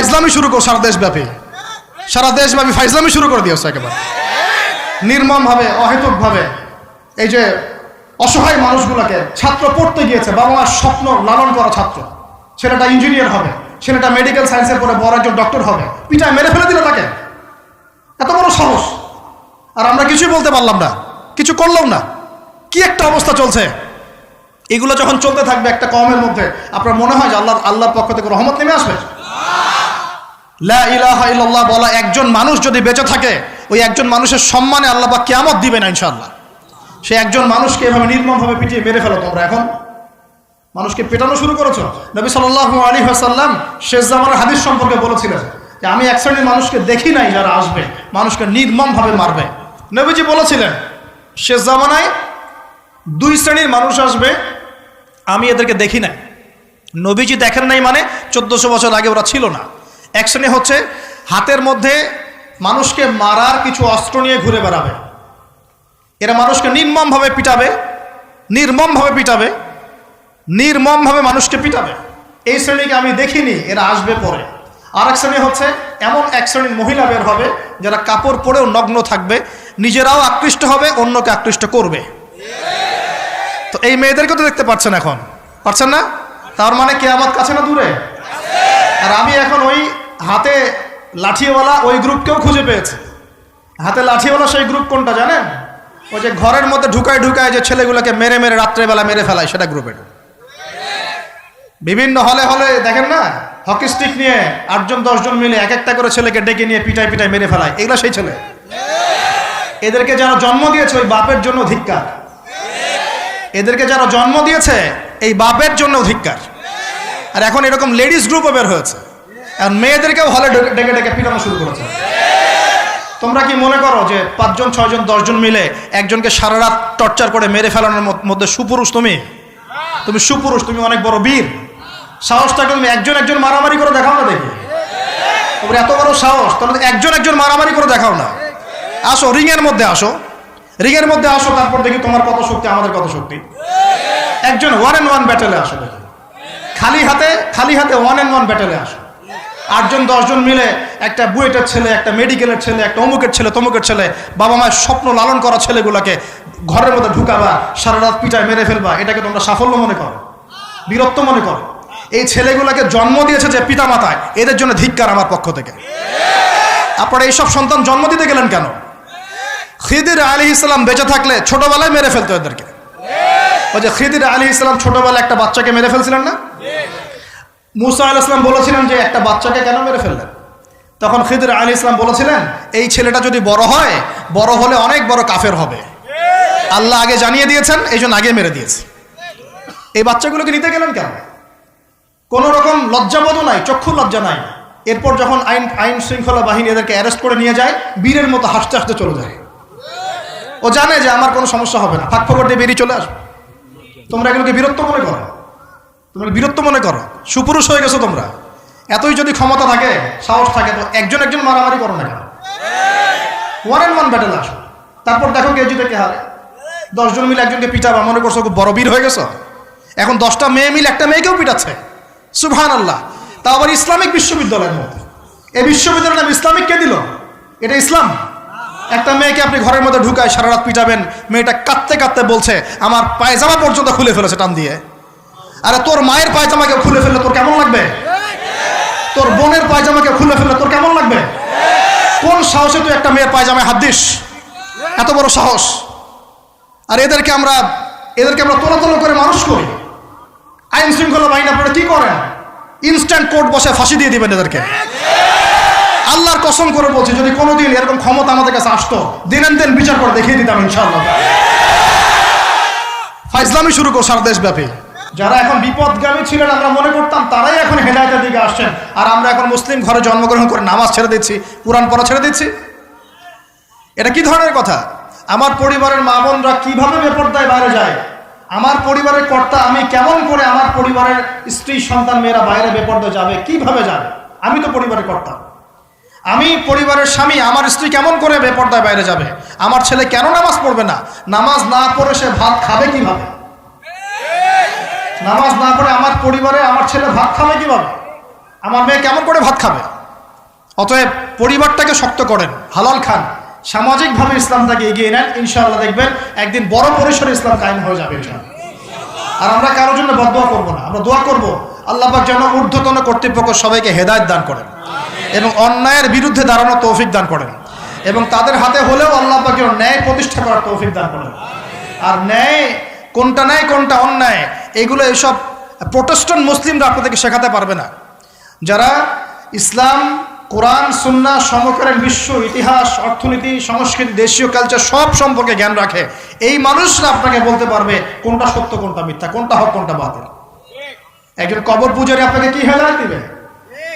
ফাইজলামি শুরু করো সারা দেশব্যাপী ফাইজলামি শুরু করে দিয়েছে একেবারে নির্মমভাবে, অহেতুকভাবে। এই যে অসহায় মানুষগুলোকে, ছাত্র পড়তে গিয়েছে, বাবা মার স্বপ্ন লালন করা ছাত্র, ছেলেটা ইঞ্জিনিয়ার হবে, ছেলেটা মেডিকেল সায়েন্সের পরে বড় একজন ডক্টর হবে, পিটায় মেরে ফেলে দিল তাকে। এত বড় সাহস! আর আমরা কিছুই বলতে পারলাম না, কিছু করলাম না। কি একটা অবস্থা চলছে! এগুলো যখন চলতে থাকবে একটা কওমের মধ্যে, আপনার মনে হয় যে আল্লাহর পক্ষ থেকে রহমত নেমে আসবে? লা ইলাহা ইল্লাল্লাহ বলা একজন মানুষ যদি বেঁচে থাকে, ওই একজন মানুষের সম্মানে আল্লাহ পাক কিয়ামত দিবে না ইনশাআল্লাহ। সে একজন মানুষকে এভাবে নির্মমভাবে পিটিয়ে মেরে ফেলো তোমরা। এখন মানুষকে পেটানো শুরু করেছো। নবী সাল্লাল্লাহু আলাইহি ওয়াসাল্লাম শেষ জামানার হাদিস সম্পর্কে বলেছিলেন যে আমি এক শ্রেণীর মানুষকে দেখি নাই যারা আসবে মানুষকে নির্মমভাবে মারবে। নবীজি বলেছিলেন শেষ জামানায় দুই শ্রেণীর মানুষ আসবে, আমি এদেরকে দেখি নাই। নবীজি দেখেন নাই মানে 1400 বছর আগে ওরা ছিল না। এক শ্রেণী হচ্ছে হাতের মধ্যে মানুষকে মারার কিছু অস্ত্র নিয়ে ঘুরে বেড়াবে, এরা মানুষকে নির্মমভাবে মানুষকে পিটাবে। এই শ্রেণীকে আমি দেখিনি, এরা আসবে পরে। আর এক শ্রেণী হচ্ছে এমন এক শ্রেণীর মহিলা বের হবে যারা কাপড় পরেও নগ্ন থাকবে, নিজেরাও আকৃষ্ট হবে, অন্যকে আকৃষ্ট করবে। তো এই মেয়েদেরকে তো দেখতে পাচ্ছেন, এখন পাচ্ছেন না? তার মানে কিয়ামত কাছে না দূরে? আর আমি এখন ওই হাতে লাঠিওয়ালা ওই গ্রুপকেও খুঁজে পেয়েছি। হাতে লাঠিওয়ালা সেই গ্রুপ কোনটা জানেন? ওই যে ঘরের মধ্যে ঢুকায় যে ছেলেগুলোকে মেরে রাত্রেবেলা মেরে ফেলায়, সেটা গ্রুপের। বিভিন্ন হলে দেখেন না, হকি স্টিক নিয়ে 8-10 জন মিলে এক একটা করে ছেলেকে ডেকে নিয়ে পিটায় মেরে ফেলায়, এগুলো সেই ছেলে। এদেরকে যারা জন্ম দিয়েছে ওই বাপের জন্য ধিক্কার। এদেরকে যারা জন্ম দিয়েছে এই বাপের জন্য ধিক্কার। আর এখন এরকম লেডিস গ্রুপও বের হয়েছে, আর মেয়েদেরকেও হলে ডেকে পিটানো শুরু করেছে। তোমরা কি মনে করো যে 5 জন 6 জন 10 জন মিলে একজনকে সারা রাত টর্চার করে মেরে ফেলানোর মধ্যে সুপুরুষ? তুমি সুপুরুষ, তুমি অনেক বড় বীর। সাহসটাকে তুমি একজন মারামারি করে দেখাও না দেখি। তোমরা এত বড় সাহস, তাহলে একজন মারামারি করে দেখাও না। আসো রিংয়ের মধ্যে আসো, তারপর দেখি তোমার কত শক্তি, আমাদের কত শক্তি। একজন 1-on-1 ব্যাটেলে আসো দেখি। খালি হাতে 1-on-1 ব্যাটেলে আসো। 8 জন 10 জন মিলে একটা বুয়েটের ছেলে, একটা মেডিকেলের ছেলে, একটা অমুকের ছেলে, তমুকের ছেলে, বাবা মায়ের স্বপ্ন লালন করা ছেলেগুলোকে ঘরের মধ্যে ঢুকাবা, সারা রাত পিটায় মেরে ফেলবা, এটাকে তোমরা সাফল্য মনে করো, বীরত্ব মনে করো? এই ছেলেগুলোকে জন্ম দিয়েছে যে পিতা মাতায়, এদের জন্য ধিক্কার আমার পক্ষ থেকে। আপনারা এইসব সন্তান জন্ম দিতে গেলেন কেন? খিদির আলাইহিস সালাম বেঁচে থাকলে ছোটবেলায় মেরে ফেলতো এদেরকে। ওই যে খিদির আলাইহিস সালাম ছোটবেলায় একটা বাচ্চাকে মেরে ফেলছিলেন না? মুসা আলাইহিস সালাম বলেছিলেন যে একটা বাচ্চাকে কেন মেরে ফেললেন? তখন খিদির আলাইহিস সালাম বলেছিলেন এই ছেলেটা যদি বড় হলে অনেক বড় কাফের হবে। আল্লাহ আগে জানিয়ে দিয়েছেন, এই জন্য আগে মেরে দিয়েছে। এই বাচ্চাগুলোকে নিতে গেলেন কেন? কোন রকম লজ্জাবোধও নাই, চক্ষু লজ্জা নাই। এরপর যখন আইন শৃঙ্খলা বাহিনী এদেরকে অ্যারেস্ট করে নিয়ে যায়, বীরের মতো হাসতে হাসতে চলে যায়। ও জানে যে আমার কোনো সমস্যা হবে না, ফাঁক ফোকর দিয়ে বেরিয়ে চলে আসবে। তোমরা এগুলোকে বীরত্ব মনে করো, সুপুরুষ হয়ে গেছো তোমরা। এতই যদি ক্ষমতা থাকে, সাহস থাকে, তো একজন মারামারি করো না কেন? 1-on-1 ব্যাটেল আসো, তারপর দেখো কে জিতে কে হারে। 10 জন মিলে একজনকে পিটাবা, মনে করছো খুব বড় বীর হয়ে গেছো। এখন 10টা মেয়ে মিলে একটা মেয়েকেও পিটাচ্ছে, সুবহানাল্লাহ। তাও আবার ইসলামিক বিশ্ববিদ্যালয়ের মধ্যে। এই বিশ্ববিদ্যালয়ের নাম ইসলামিক কে দিল? এটা ইসলাম? একটা মেয়েকে আপনি ঘরের মধ্যে ঢুকায় সারা রাত পিটাবেন, মেয়েটা কাঁদতে বলছে আমার পায়জামা পর্যন্ত খুলে ফেলেছে টান দিয়ে। আরে তোর মায়ের পায়জামাকে খুলে ফেললে তোর কেমন লাগবে? তোর বোনের পায়জামাকে খুলে ফেললে তোর কেমন লাগবে? কোন সাহসে তুই একটা মেয়ের পায়জামায় হাত দিস? এত বড় সাহস! আর এদেরকে আমরা তোলা করে মানুষ করি। আইন শৃঙ্খলা বাহিনী আপনারা কি করেন? ইনস্ট্যান্ট কোর্ট বসে ফাঁসি দিয়ে দিবেন এদেরকে। আল্লাহর কসম করে বলছি, যদি কোনোদিন এরকম ক্ষমতা আমাদের কাছে আসতো, দিন বিচার করে দেখিয়ে দিতাম ইনশাআল্লাহ। ফাইজলামি শুরু করো সারা দেশব্যাপী। যারা এখন বিপদগামী ছিলেন আমরা মনে করতাম, তারাই এখন হেদায়েতের দিকে আসছেন। আর আমরা এখন মুসলিম ঘরে জন্মগ্রহণ করে নামাজ ছেড়ে দিচ্ছি, কুরআন পড়া ছেড়ে দিচ্ছি। এটা কি ধরনের কথা? আমার পরিবারের মা বোনরা কিভাবে বেপরদায় বাইরে যায়? আমার পরিবারের কর্তা আমি কেমন করে আমার পরিবারের স্ত্রী সন্তান মেয়েরা বাইরে বেপরদায় যাবে? কিভাবে যাবে? আমি তো পরিবারের কর্তা, আমি পরিবারের স্বামী, আমার স্ত্রী কেমন করে বেপরদায় বাইরে যাবে? আমার ছেলে কেন নামাজ পড়বে না? নামাজ না পড়ে সে ভাত খাবে কিভাবে? নামাজ না পড়ে আমার পরিবারে আমার ছেলে ভাত খাবে কিভাবে? আমার মেয়ে কেমন করে ভাত খাবে? অতএব পরিবারটাকে শক্ত করেন, হালাল খান, সামাজিকভাবে ইসলামটাকে এগিয়ে নেন, ইনশাআল্লাহ দেখবেন একদিন বড় পরিসরে ইসলাম কায়েম হয়ে যাবে ইনশাআল্লাহ। আর আমরা কারোর জন্য বদদোয়া করব না, আমরা দোয়া করব আল্লাহ পাক যেন ঊর্ধ্বতন কর্তৃপক্ষ সবাইকে হেদায়েত দান করেন এবং অন্যায়ের বিরুদ্ধে দাঁড়ানোর তৌফিক দান করেন, এবং তাদের হাতে হলেও আল্লাহ পাক যেন ন্যায় প্রতিষ্ঠা করার তৌফিক দান করেন। আর ন্যায় কোনটা অন্যায়, এগুলো এসব প্রোটেস্ট্যান্ট মুসলিমরা আপনাদেরকে শেখাতে পারবে না। যারা ইসলাম, কোরআন, সুন্নাহ, সমকালীন বিশ্ব ইতিহাস, অর্থনীতি, সংস্কৃতি, দেশীয় কালচার সব সম্পর্কে জ্ঞান রাখে, এই মানুষরা আপনাকে বলতে পারবে কোনটা সত্য, কোনটা মিথ্যা, কোনটা হক, কোনটা বাতিল। একজন কবর পূজারী আপনাকে কি হেদায়েত দিবে?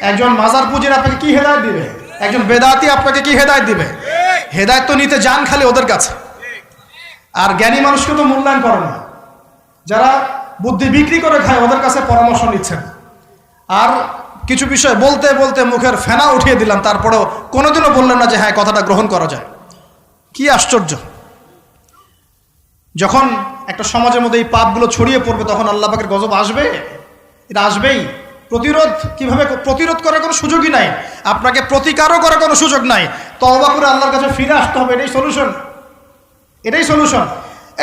একজন মাজার পূজারী আপনাকে কি হেদায়েত দিবে? একজন বেদাতি আপনাকে কি হেদায়েত দিবে? হেদায়েত তো নিতে যান খালি ওদের কাছে, আর জ্ঞানী মানুষকে তো মূল্যায়ন করে না। যারা বুদ্ধি বিক্রি করে খায় ওদের কাছে পরামর্শ নিচ্ছেন। আর কিছু বিষয় বলতে বলতে মুখের ফেনা উঠিয়ে দিলাম, তারপরেও কোনোদিনও বললেন না যে হ্যাঁ কথাটা গ্রহণ করা যায়। কি আশ্চর্য! যখন একটা সমাজের মধ্যে এই পাপগুলো ছড়িয়ে পড়বে তখন আল্লাহ পাকের গজব আসবে, এটা আসবেই। কিভাবে প্রতিরোধ করার কোনো সুযোগই নাই, আপনাকে প্রতিকারও করার কোনো সুযোগ নাই। তওবা করে আল্লাহর কাছে ফিরে আসতে হবে, এটাই সলিউশন।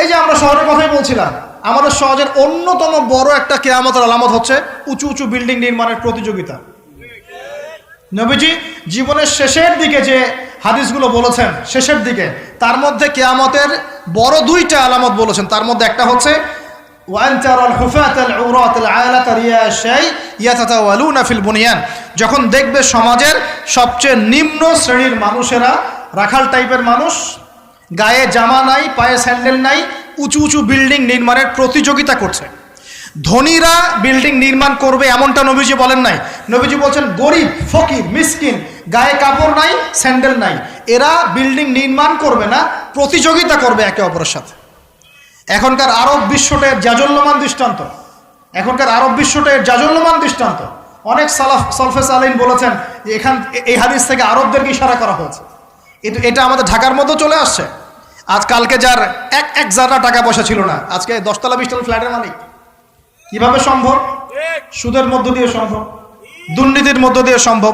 এই যে আমরা শহরের কথাই বলছিলাম, আমাদের সমাজের অন্যতম বড় একটা কিয়ামতের আলামত হচ্ছে উঁচু উঁচু বিল্ডিং নির্মাণের প্রতিযোগিতা। নবীজি জীবনের শেষের দিকে যে হাদিসগুলো বলেছেন, শেষের দিকে, তার মধ্যে কিয়ামতের বড় দুইটা আলামত বলেছেন। তার মধ্যে একটা হচ্ছে যখন দেখবে সমাজের সবচেয়ে নিম্ন শ্রেণীর মানুষেরা, রাখাল টাইপের মানুষ, গায়ে জামা নাই, পায়ে স্যান্ডেল নাই, উঁচু উঁচু বিল্ডিং নির্মাণের প্রতিযোগিতা করছে। ধনীরা বিল্ডিং নির্মাণ করবে এমনটা নবীজি বলেন নাই। নবীজি বলছেন গরিব, ফকির, মিসকিন, গায়ে কাপড় নাই, স্যান্ডেল নাই, এরা বিল্ডিং নির্মাণ করবে না, প্রতিযোগিতা করবে একে অপরের সাথে। এখনকার আরব বিশ্বটার জাজল্যমান দৃষ্টান্ত। অনেক সলফে সালেহিন বলেছেন যে এই হাদিস থেকে আরবদেরকে ইশারা করা হয়েছে। এটা আমাদের ঢাকার মধ্যে চলে আসছে। কালকে যার এক জাররা টাকা পয়সা ছিল না, আজকে 10 তলা 20 তলা ফ্ল্যাটের মালিক। কিভাবে সম্ভব? সুদের মধ্য দিয়ে সম্ভব, দুর্নীতির মধ্য দিয়ে সম্ভব,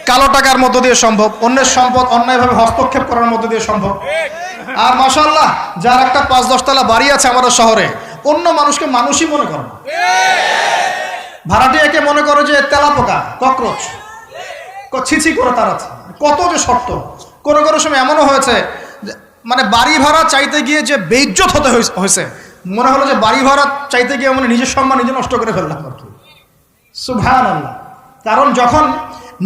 কালো টাকার মধ্য দিয়ে সম্ভব, অন্যের সম্পদ অন্যায়ভাবে হস্তক্ষেপ করার মধ্য দিয়ে সম্ভব। আর মাশাআল্লাহ, যার একটা 5-10 তলা বাড়ি আছে আমাদের শহরে, অন্য মানুষকে মানুষই মনে করে না, ভাড়াটিয়াকে মনে করে যে তেলাপোকা, ককরোচ, ছিছি করে তার আছে। কত যে শর্ত! কোনো সময় এমনও হয়েছে মানে বাড়ি ভাড়া চাইতে গিয়ে যে বেইজ্জত হতে হয়েছে, মনে হলো যে বাড়ি ভাড়া চাইতে গিয়ে মানে নিজের সম্মান নিজে নষ্ট করে ফেললাম আর কি। সুবহানাল্লাহ। কারণ যখন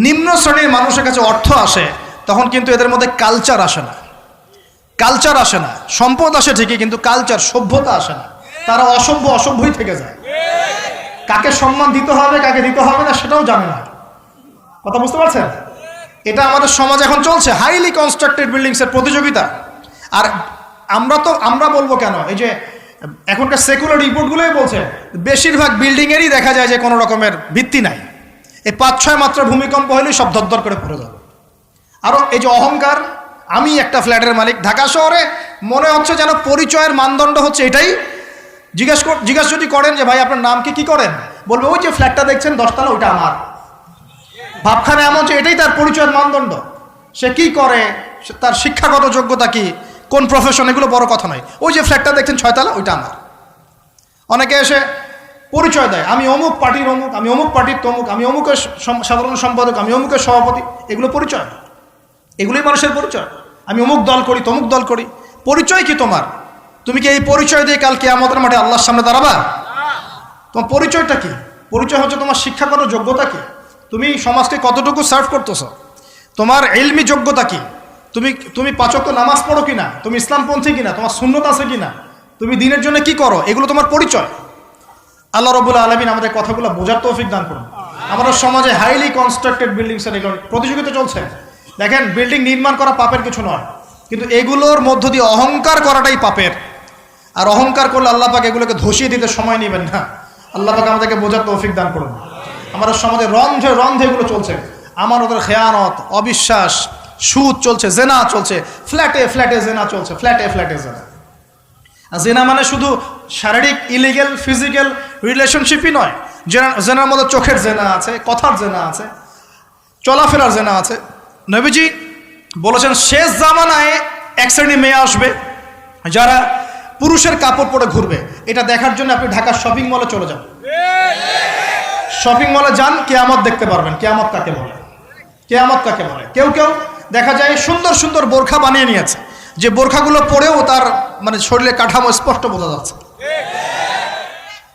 নিম্ন শ্রেণীর মানুষের কাছে অর্থ আসে তখন কিন্তু এদের মধ্যে কালচার আসে না। সম্পদ আসে ঠিকই, কিন্তু কালচার, সভ্যতা আসে না। তারা অসভ্যই থেকে যায়। কাকে সম্মান দিতে হবে, কাকে দিতে হবে না সেটাও জানে না। কথা বুঝতে পারছেন? এটা আমাদের সমাজ এখন চলছে, হাইলি কনস্ট্রাক্টেড বিল্ডিংসের প্রতিযোগিতা। আর আমরা বলবো কেন, এই যে এখনকার সেকুলার রিপোর্টগুলোই বলছে বেশিরভাগ বিল্ডিংয়েরই দেখা যায় যে কোনো রকমের ভিত্তি নাই। এই 5-6 মাত্রা ভূমিকম্প হলেই সব ধরধর করে পড়ে যাবে। আরও এই যে অহংকার, আমি একটা ফ্ল্যাটের মালিক। ঢাকা শহরে মনে হচ্ছে যেন পরিচয়ের মানদণ্ড হচ্ছে এটাই। জিজ্ঞাসা যদি করেন যে ভাই আপনার নাম কি করেন, বলবে ওই যে ফ্ল্যাটটা দেখছেন 10 তলা, ওইটা আমার। ভাবখানা এমন যে এটাই তার পরিচয়ের মানদণ্ড। সে কি করে, তার শিক্ষাগত যোগ্যতা কি, কোন প্রফেশন, এগুলো বড় কথা নয়। ওই যে ফ্ল্যাটটা দেখছেন 6 তলা, ওইটা আমার। অনেকে এসে পরিচয় দেয়, আমি অমুক পার্টির অমুক, আমি অমুক পার্টির তমুক, আমি অমুকের সাধারণ সম্পাদক, আমি অমুকের সভাপতি। এগুলো পরিচয়, এগুলোই মানুষের পরিচয়। আমি অমুক দল করি, তমুক দল করি। পরিচয় কি তোমার? তুমি কি এই পরিচয় দিয়ে কাল কিয়ামতের মাঠে আল্লাহর সামনে দাঁড়াবা? তোমার পরিচয়টা কি? পরিচয় হচ্ছে তোমার শিক্ষাগত যোগ্যতা কি, তুমি সমাজকে কতটুকু সার্ভ করতেছ, তোমার ইলমি যোগ্যতা কি, তুমি 5 ওয়াক্ত নামাজ পড়ো কিনা, তুমি ইসলামপন্থী কিনা, তোমার সুন্নত আছে কিনা, তুমি দিনের জন্য কি করো, এগুলো তোমার পরিচয়। আল্লাহ রাব্বুল আলামিন আমাদের কথাগুলো বোঝার তৌফিক দান করুন। আমাদের সমাজে হাইলি কনস্ট্রাক্টেড বিল্ডিংসের এগুলো প্রতিযোগিতা চলছে। দেখেন, বিল্ডিং নির্মাণ করা পাপের কিছু নয়, কিন্তু এগুলোর মধ্য দিয়ে অহংকার করাটাই পাপের। আর অহংকার করলে আল্লাহ পাক এগুলোকে ধসিয়ে দিতে সময় নেবেন না। আল্লাহ পাক আমাদেরকে বোঝার তৌফিক দান করুন। আমাদের সমাজে রন্ধে এগুলো চলছে। আমানতের খেয়ানত, অবিশ্বাস, সুদ চলছে, জেনা চলছে, ফ্ল্যাটে জেনা চলছে, ফ্ল্যাটে জেনা। জেনা মানে শুধু শারীরিক ইলিগেল ফিজিক্যাল রিলেশনশিপই নয়, জেনার মধ্যে চোখের জেনা আছে, কথার জেনা আছে, চলাফেরার জেনা আছে। নবীজি বলেছেন শেষ জামানায় এক শ্রেণী মেয়ে আসবে যারা পুরুষের কাপড় পরে ঘুরবে। এটা দেখার জন্য আপনি ঢাকার শপিং মলে চলে যান, শপিং মলে যান, কিয়ামত দেখতে পারবেন। কিয়ামত কাকে বলে? কিয়ামত কাকে বলে? কেউ কেউ দেখা যায় সুন্দর সুন্দর বোরখা বানিয়ে নিয়েছে, যে বোরখাগুলো পরেও তার মানে শরীরে কাঠামো স্পষ্ট বোঝা যাচ্ছে।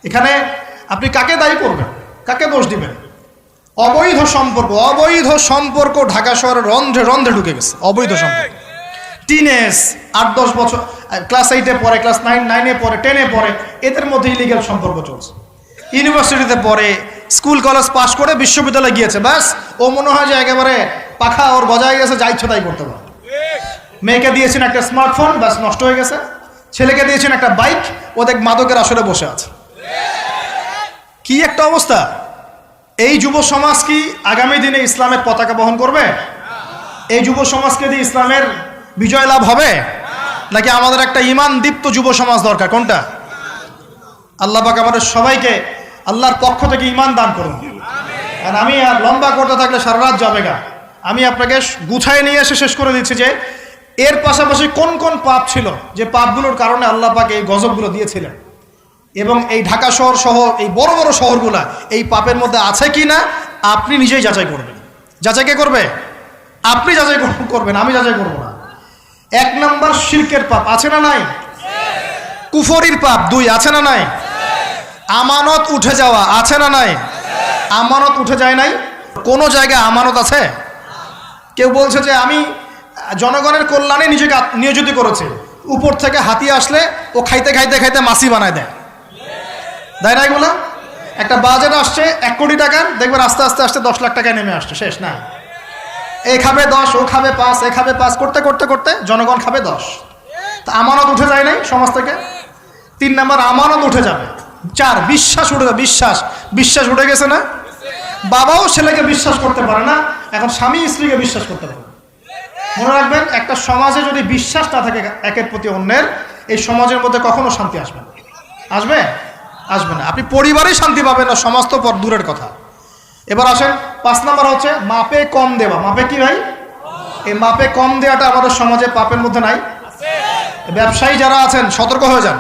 এখানে আপনি কাকে দায়ী করবেন, কাকে দোষ দিবেন? অবৈধ সম্পর্ক, অবৈধ সম্পর্ক ঢাকা শহরের রন্ধ্রে রন্ধ্রে ঢুকে গেছে। অবৈধ সম্পর্ক, টিনেজ 8-10 বছর, ক্লাস 8-এ পড়ে, ক্লাস 9-এ পড়ে, 10-এ পড়ে, এদের মধ্যে ইলিগাল সম্পর্ক চলছে। ইউনিভার্সিটিতে পড়ে, স্কুল কলেজ পাশ করে বিশ্ববিদ্যালয়ে গিয়েছে, ব্যাস ও মনে হয় যে একেবারে পাখা ওর গজায় গেছে, যা ইচ্ছা তাই করতে পারে। মেয়েকে দিয়েছেন একটা স্মার্টফোন, ব্যাস নষ্ট হয়ে গেছে। ছেলেকে দিয়েছেন একটা বাইক, ও দেখ মাদকের আসরে বসে আছে। কি একটা অবস্থা! এই যুব সমাজ কি আগামী দিনে ইসলামের পতাকা বহন করবে? এই যুব সমাজকে দিয়ে ইসলামের বিজয় লাভ হবে? নাকি আমাদের একটা ঈমান দীপ্ত যুব সমাজ দরকার? কোনটা? আল্লাহ পাক আমাদের সবাইকে আল্লাহর পক্ষ থেকে ঈমান দান করুন। আর আমি আর লম্বা করতে থাকলে সারা রাত যাবে গা। আমি আপনাকে গুছায় নিয়ে এসে শেষ করে দিচ্ছি যে এর পাশাপাশি কোন কোন পাপ ছিল, যে পাপগুলোর কারণে আল্লাহ পাক এই গজবগুলো দিয়েছিলেন, এবং এই ঢাকা শহর সহ এই বড় বড় শহরগুলা এই পাপের মধ্যে আছে কি না আপনি নিজেই যাচাই করবেন। যাচাই কে করবে? আপনি যাচাই করবেন, আমি যাচাই করব না। 1 নম্বর শিরকের পাপ, আছে না নাই? কুফরির পাপ 2, আছে না নাই? আমানত উঠে যাওয়া, আছে না নাই? আমানত উঠে যায় নাই? কোন জায়গায় আমানত আছে? কেউ বলছে যে আমি জনগণের কল্যাণে নিজেকে নিয়োজিত করেছে, উপর থেকে হাতি আসলে ও খাইতে খাইতে খাইতে মাছি বানায় দেয়, দেয় না? এগুলো একটা বাজেট আসছে 1 কোটি টাকার, দেখবেন আস্তে আস্তে আস্তে 10 লাখ টাকায় নেমে আসছে, শেষ না? এ খাবে 10, ও খাবে 5, এ খাবে 5 করতে করতে করতে জনগণ খাবে 10। তা আমানত উঠে যায় নাই সমাজ থেকে? 3 নম্বর আমানত উঠে যাবে। 4 বিশ্বাস উঠে যাবে। বিশ্বাস উঠে গেছে না? বাবাও ছেলেকে বিশ্বাস করতে পারে না, এখন স্বামী স্ত্রীকে বিশ্বাস করতে পারে। মনে রাখবেন, একটা সমাজে যদি বিশ্বাস না থাকে একের প্রতি অন্যের, এই সমাজের মধ্যে কখনো শান্তি আসবে না। আসবে? আসবে না। আপনি পরিবারে শান্তি পাবেন না, সমাজ তো পর দূরের কথা। এবার আসেন 5 নম্বর হচ্ছে মাপে কম দেওয়া। মাপে কি ভাই? এই মাপে কম দেওয়াটা আমাদের সমাজে পাপের মধ্যে নাই? ব্যবসায়ী যারা আছেন সতর্ক হয়ে যান।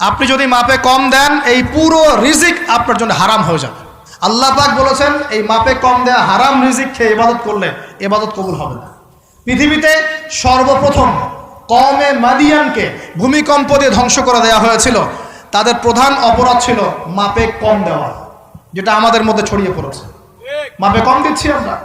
আপনি যদি মাপে কম দেন, এই পুরো রিজিক আপনার জন্য হারাম হয়ে যাবে। আল্লাহ পাক বলেছেন এই মাপে কম দেওয়া হারাম রিজিক খেয়ে ইবাদত করলে ইবাদত কবুল হবে না। পৃথিবীতে সর্বপ্রথম কওমে মাদিয়ানকে ভূমিকম্প দিয়ে ধ্বংস করে দেওয়া হয়েছিল। তাদের প্রধান অপরাধ ছিল মাপে কম দেওয়া, যেটা আমাদের মধ্যে ছড়িয়ে পড়েছে। মাপে কম দিচ্ছি আমরা।